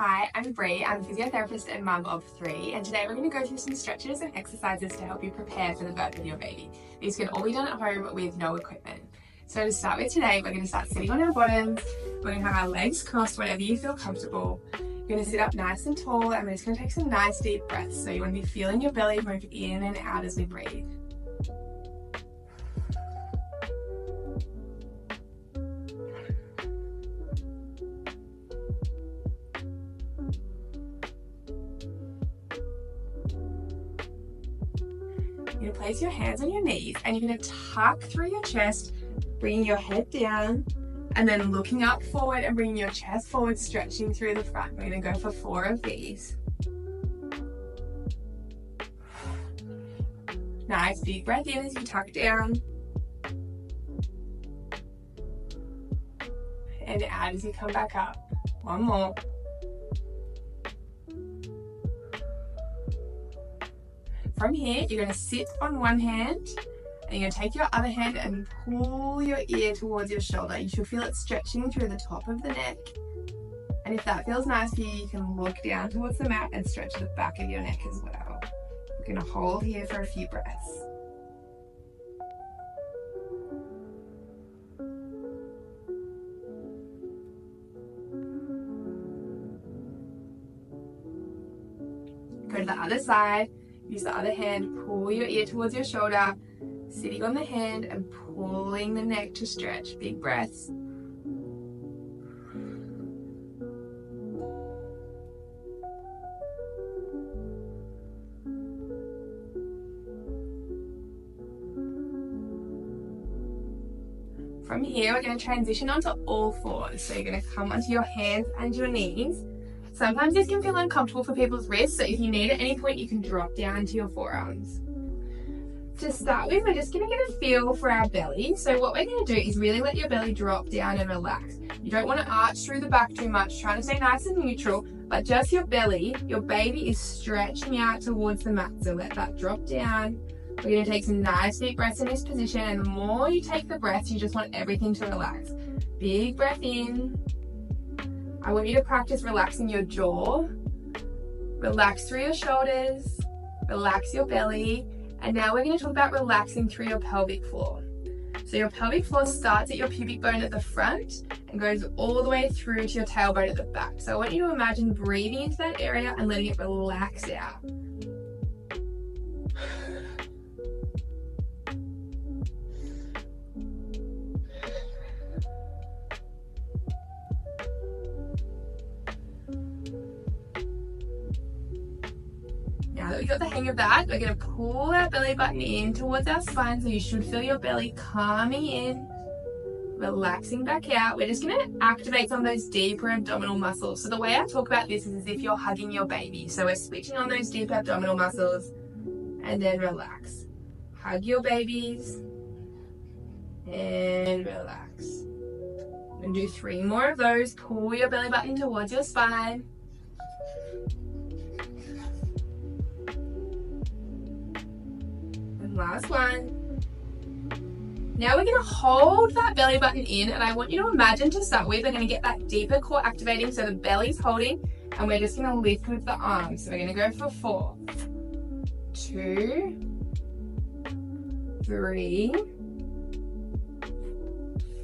Hi, I'm Bree. I'm a physiotherapist and mum of 3, and today we're going to go through some stretches and exercises to help you prepare for the birth of your baby. These can all be done at home with no equipment. So to start with today, we're going to start sitting on our bottoms. We're going to have our legs crossed wherever you feel comfortable. You're going to sit up nice and tall, and we're just going to take some nice deep breaths. So you want to be feeling your belly move in and out as we breathe. You're going to place your hands on your knees and you're going to tuck through your chest, bringing your head down and then looking up forward and bringing your chest forward, stretching through the front. We're going to go for 4 of these. Nice big breath in as you tuck down and out as you come back up. 1 more. From here, you're going to sit on one hand and you're going to take your other hand and pull your ear towards your shoulder. You should feel it stretching through the top of the neck. And if that feels nice for you, you can look down towards the mat and stretch the back of your neck as well. We're going to hold here for a few breaths. Go to the other side. Use the other hand, pull your ear towards your shoulder, sitting on the hand and pulling the neck to stretch. Big breaths. From here, we're going to transition onto all fours. So you're going to come onto your hands and your knees. Sometimes this can feel uncomfortable for people's wrists, so if you need at any point, you can drop down to your forearms. To start with, we're just going to get a feel for our belly. So what we're going to do is really let your belly drop down and relax. You don't want to arch through the back too much, trying to stay nice and neutral, but just your belly, your baby is stretching out towards the mat, so let that drop down. We're going to take some nice deep breaths in this position, and the more you take the breaths, you just want everything to relax. Big breath in. I want you to practice relaxing your jaw, relax through your shoulders, relax your belly, and now we're going to talk about relaxing through your pelvic floor. So your pelvic floor starts at your pubic bone at the front and goes all the way through to your tailbone at the back. So I want you to imagine breathing into that area and letting it relax out. Now that we got the hang of that, we're going to pull our belly button in towards our spine, so you should feel your belly calming in, relaxing back out. We're just going to activate some of those deeper abdominal muscles. So the way I talk about this is as if you're hugging your baby. So we're switching on those deep abdominal muscles and then relax. Hug your babies and relax. We're going to do 3 more of those. Pull your belly button towards your spine. Last one. Now we're going to hold that belly button in, and I want you to imagine to start with, we're going to get that deeper core activating, so the belly's holding, and we're just going to lift with the arms. So we're going to go for 4, 2, 3,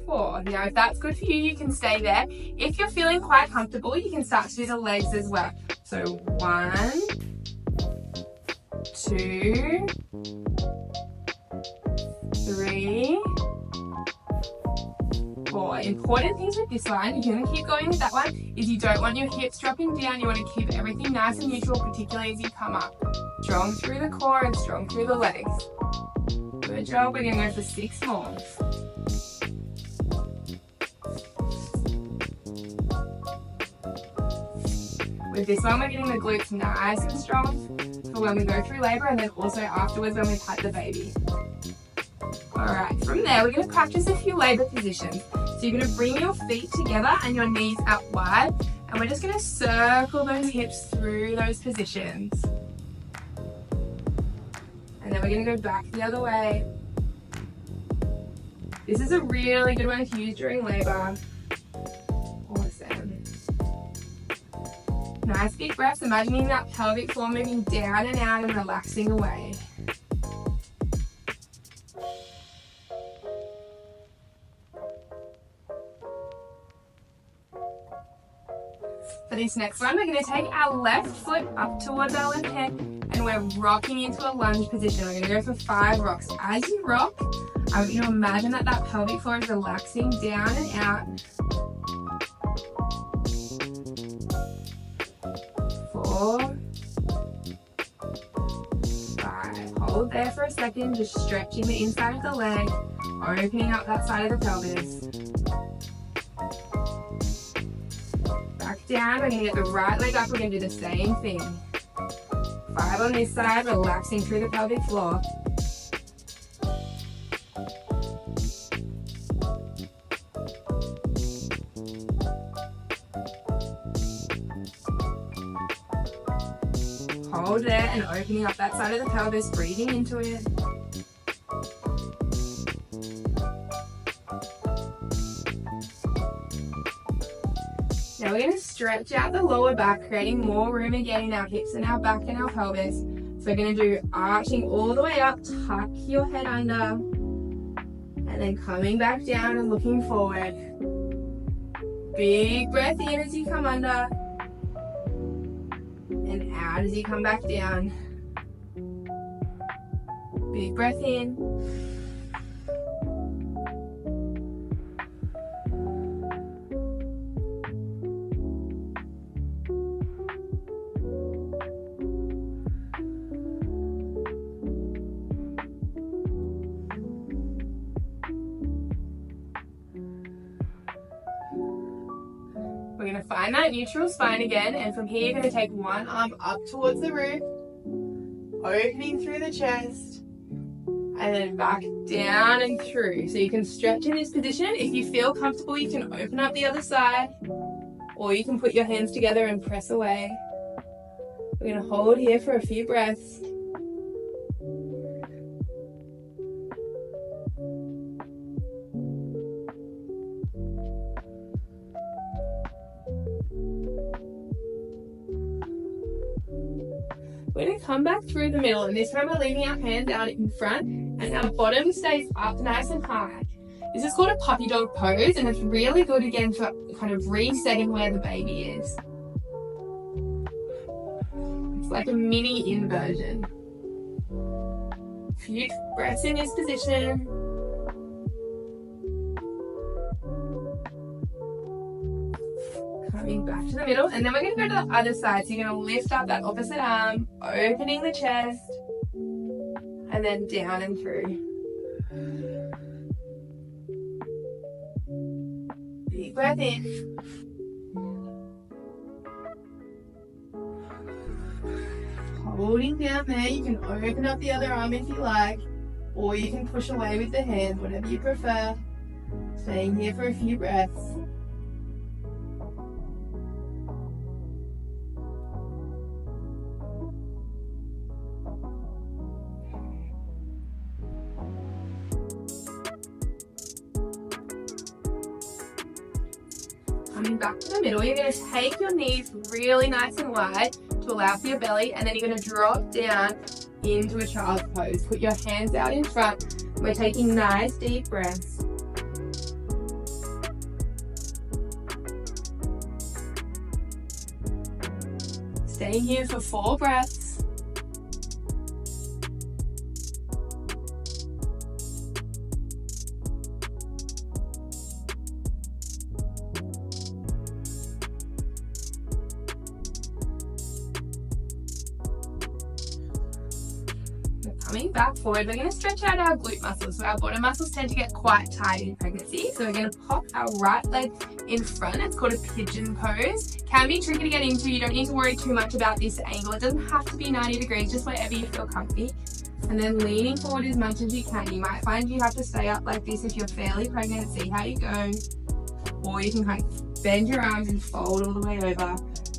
4. Now if that's good for you, you can stay there. If you're feeling quite comfortable, you can start to do the legs as well. So 1, 2, 3, 4. Important things with this one, you're going to keep going with that one, is you don't want your hips dropping down. You want to keep everything nice and neutral, particularly as you come up. Strong through the core and strong through the legs. Good job. We're going to go for 6 more. With this one, we're getting the glutes nice and strong for when we go through labour, and then also afterwards when we've had the baby. Alright, from there we're going to practice a few labour positions. So you're going to bring your feet together and your knees out wide, and we're just going to circle those hips through those positions. And then we're going to go back the other way. This is a really good one to use during labour. Awesome. Nice deep breaths, imagining that pelvic floor moving down and out and relaxing away. For this next one, we're going to take our left foot up towards our left hand and we're rocking into a lunge position. We're going to go for 5 rocks. As you rock, I want you to imagine that that pelvic floor is relaxing down and out. 4, 5. Hold there for a second, just stretching the inside of the leg, opening up that side of the pelvis. Back down, we're going to get the right leg up, we're going to do the same thing. 5 on this side, relaxing through the pelvic floor. Hold there and opening up that side of the pelvis, breathing into it. Now we're going to stretch out the lower back, creating more room again in our hips and our back and our pelvis. So we're going to do arching all the way up, tuck your head under, and then coming back down and looking forward. Big breath in as you come under, and out as you come back down. Big breath in. We're going to find that neutral spine again, and from here you're going to take one arm up towards the roof, opening through the chest, and then back down and through. So you can stretch in this position. If you feel comfortable, you can open up the other side, or you can put your hands together and press away. We're going to hold here for a few breaths. We're going to come back through the middle, and this time we're leaving our hands out in front and our bottom stays up nice and high. This is called a puppy dog pose, and it's really good again for kind of resetting where the baby is. It's like a mini inversion. A few breaths in this position. Coming back to the middle, and then we're going to go to the other side. So you're going to lift up that opposite arm, opening the chest, and then down and through. Big breath in. Holding down there, you can open up the other arm if you like, or you can push away with the hand, whatever you prefer. Staying here for a few breaths. Coming back to the middle, you're going to take your knees really nice and wide to allow for your belly, and then you're going to drop down into a child's pose. Put your hands out in front. We're taking nice deep breaths. Staying here for 4 breaths. Coming back forward, we're going to stretch out our glute muscles. So our bottom muscles tend to get quite tight in pregnancy. So we're going to pop our right leg in front. It's called a pigeon pose. Can be tricky to get into. You don't need to worry too much about this angle. It doesn't have to be 90 degrees, just wherever you feel comfy. And then leaning forward as much as you can. You might find you have to stay up like this if you're fairly pregnant. See how you go. Or you can kind of bend your arms and fold all the way over.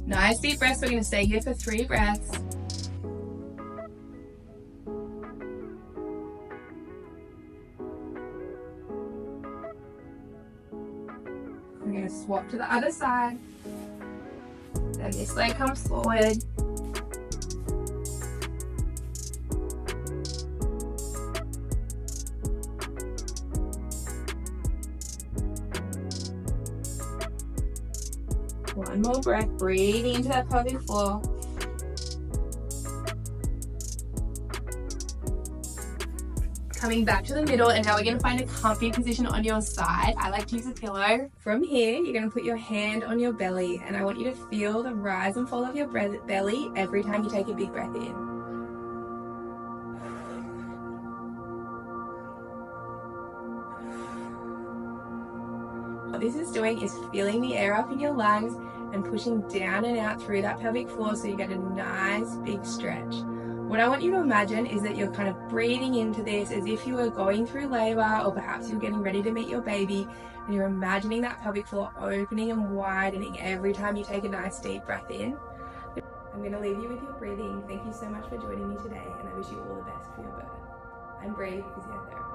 Nice deep breaths. We're going to stay here for 3 breaths. We're going to swap to the other side. Then this leg comes forward. One more breath, breathing into that pelvic floor. Coming back to the middle, and now we're going to find a comfy position on your side. I like to use a pillow. From here, you're going to put your hand on your belly, and I want you to feel the rise and fall of your belly every time you take a big breath in. What this is doing is filling the air up in your lungs and pushing down and out through that pelvic floor so you get a nice big stretch. What I want you to imagine is that you're kind of breathing into this as if you were going through labor, or perhaps you're getting ready to meet your baby, and you're imagining that pelvic floor opening and widening every time you take a nice deep breath in. I'm going to leave you with your breathing. Thank you so much for joining me today, and I wish you all the best for your birth. I'm Bree, Physiotherapist.